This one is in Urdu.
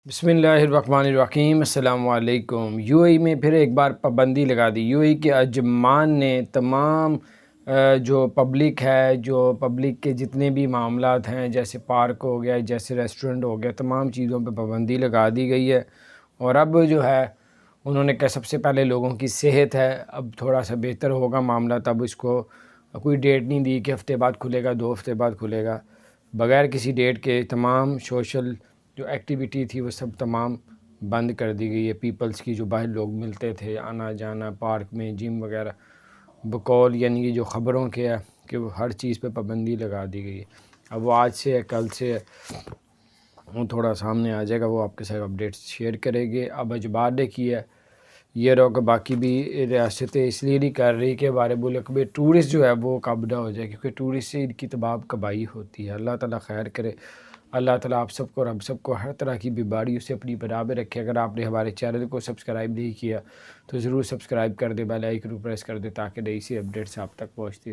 بسم اللہ الرحمن الرحیم۔ السلام علیکم۔ یو اے ای میں پھر ایک بار پابندی لگا دی۔ یو اے ای کے انجمن نے تمام جو پبلک ہے، جو پبلک کے جتنے بھی معاملات ہیں، جیسے پارک ہو گیا، جیسے ریسٹورنٹ ہو گیا، تمام چیزوں پہ پابندی لگا دی گئی ہے۔ اور اب جو ہے انہوں نے کہا سب سے پہلے لوگوں کی صحت ہے، اب تھوڑا سا بہتر ہوگا معاملہ، تب اس کو کوئی ڈیٹ نہیں دی کہ ہفتے بعد کھلے گا، 2 ہفتے بعد کھلے گا، بغیر کسی ڈیٹ کے تمام سوشل جو ایکٹیویٹی تھی وہ سب تمام بند کر دی گئی ہے۔ پیپلز کی جو باہر لوگ ملتے تھے، آنا جانا پارک میں، جم وغیرہ، بقول یعنی کہ جو خبروں کے ہے کہ وہ ہر چیز پہ پابندی لگا دی گئی ہے۔ اب وہ آج سے ہے، کل سے ہے، وہ تھوڑا سامنے آ جائے گا، وہ آپ کے ساتھ اپڈیٹس شیئر کریں گے۔ اب اجبار نے کی ہے یہ رو کہ باقی بھی ریاستیں اس لیے نہیں کر رہی کہ بارے بولے کہ ٹورسٹ جو ہے وہ قابضہ ہو جائے، کیونکہ ٹورسٹ سے ان کی تباہ کبائی ہوتی ہے۔ اللہ تعالیٰ خیر کرے، اللہ تعالیٰ آپ سب کو، رب سب کو ہر طرح کی بیماریوں سے اپنی پناہ میں رکھے۔ اگر آپ نے ہمارے چینل کو سبسکرائب نہیں کیا تو ضرور سبسکرائب کر دیں، بیل آئیکن کو پریس کر دیں تاکہ نئی سی اپڈیٹس آپ تک پہنچتی